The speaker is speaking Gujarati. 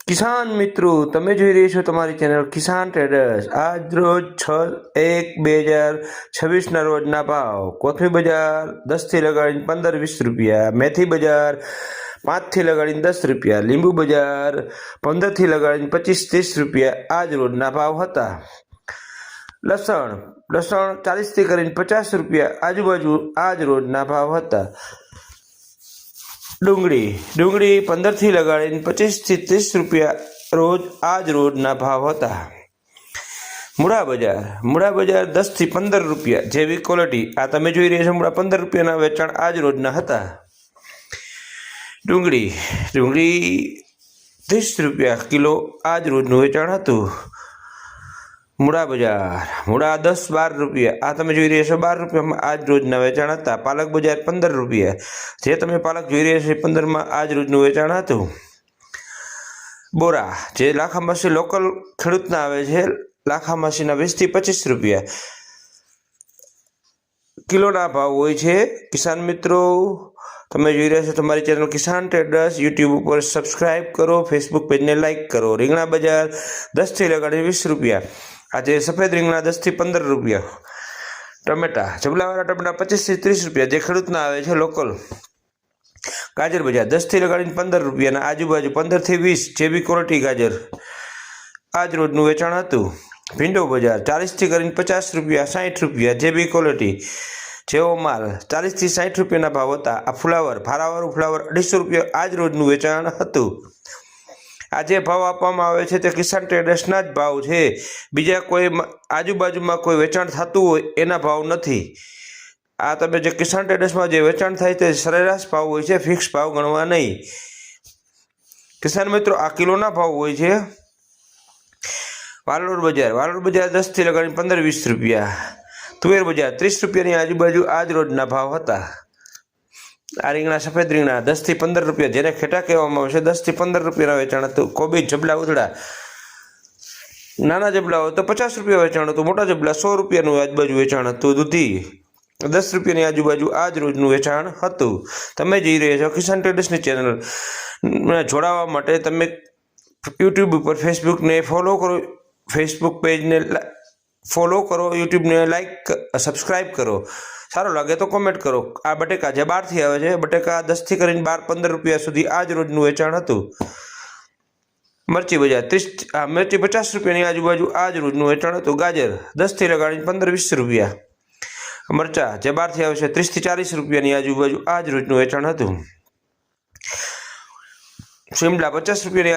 કિસાન મિત્રો, તમે જોઈ રહ્યા છો તમારી ચેનલ કિસાન ટ્રેડર્સ। આજ રોજ 6/1/2026 રોજના ભાવ। કોથમી બજાર 10 થી લગાડીને 15-20 રૂપિયા, મેથી બજાર 5 થી લગાડીને 10 રૂપિયા, લીંબુ બજાર 15 થી લગાડીને 25-30 રૂપિયા આજ રોજના ભાવ હતા। લસણ 40 થી કરીને 50 રૂપિયા આજુબાજુ આજ રોજના ભાવ હતા। ડુંગળી 15 થી લગાડીને 25 થી 30 રૂપિયા રોજ આજ રોજના ભાવ હતા। મૂળા બજાર 10 થી 15 રૂપિયા જેવી ક્વોલિટી। આ તમે જોઈ રહ્યા છો મૂળા 15 રૂપિયાના વેચાણ આજ રોજના હતા। ડુંગળી 30 રૂપિયા કિલો આજ રોજનું વેચાણ હતું। મૂળા 10-12 રૂપિયા। આ તમે જોઈ રહ્યા છો 12 રૂપિયામાં આજ રોજના વેચાણ હતા। પાલક બજાર 15 રૂપિયા। જે તમે પાલક જોઈ રહ્યા છો 15માં આજ રોજનું વેચાણ હતું। બોરા જે લાખામાસી લોકલ ખેડૂતના આવે છે, લાખામાસીના 20 થી 25 રૂપિયા કિલોના ભાવ હોય છે। કિસાન મિત્રો, તમે જોઈ રહ્યા છો તમારી ચેનલ કિસાન ટ્રેડર્સ। યુટ્યુબ ઉપર સબસ્ક્રાઇબ કરો, ફેસબુક પેજને લાઇક કરો। રીંગણા બજાર 10 થી લગાડીને 20 રૂપિયા। આજે સફેદ રીંગણા 10 થી 15 રૂપિયા। ટમેટા જબલાવાળા ટમેટા 25 થી 30 રૂપિયા જે ખેડૂતના આવે છે લોકલ। ગાજર બજાર 10 થી લગાડીને 15 રૂપિયાના આજુબાજુ 15 થી 20 જેવી ક્વોલિટી ગાજર આજ રોજનું વેચાણ હતું। ભીંડો બજાર 40 થી કરીને 50 રૂપિયા 60 રૂપિયા જેવી ક્વોલિટી જેવો માલ 40 થી 60 રૂપિયાના ભાવ હતા। આ ફુલાવર ભારાવાળું ફુલાવર 250 રૂપિયા આજ રોજનું વેચાણ હતું। આજે ભાવ આપવામાં આવે છે તે કિસાન ટ્રેડર્સના જ ભાવ છે, બીજા કોઈ આજુબાજુમાં કોઈ વેચાણ થતું હોય એના ભાવ નથી। આ તમે જે કિસાન ટ્રેડર્સમાં જે વેચાણ થાય તે સરેરાશ ભાવ હોય છે, ફિક્સ ભાવ ગણવા નહીં। કિસાન મિત્રો, આ કિલોના ભાવ હોય છે। વાલોડ બજાર 10 થી લગાડીને 15-20 રૂપિયા। તુવેર બજાર 30 રૂપિયાની આજુબાજુ આજ રોજના ભાવ હતા। આ રીંગણા સફેદ રીંગણા 10 થી 15 રૂપિયા જેને ખેટા કહેવામાં આવે છે, 10 થી 15 રૂપિયાના વેચાણ હતું। કોબી જબલા ઉધડા નાના જબલાઓ તો 50 રૂપિયા વેચાણ હતું, મોટા જબલા 100 રૂપિયાનું આજુબાજુ વેચાણ હતું। દૂધી 10 રૂપિયાની આજુબાજુ આજ રોજનું વેચાણ હતું। તમે જોઈ રહ્યા છો કિસાન ટ્રેડર્સની ચેનલ। જોડાવા માટે તમે યુટ્યુબ ઉપર ફેસબુકને ફોલો કરો, ફેસબુક પેજને ફોલો કરો, યુટ્યુબને લાઈક સબસ્ક્રાઈબ કરો। સારો લાગે તો કોમેન્ટ કરો। આ બટેકા જે બહારથી આવે છે, બટેકા 10 થી કરીને 12-15 રૂપિયા સુધી આજ રોજનું વેચાણ હતું। મરચી બજાર મિર્ચી 50 રૂપિયાની આજુબાજુ આજ રોજનું વેચાણ હતું। ગાજર 10 થી લગાડીને 15-20 રૂપિયા। મરચા જે બહારથી આવે છે 30 થી 40 રૂપિયાની આજુબાજુ આજ રોજનું વેચાણ હતું। શિમલા 50 રૂપિયાની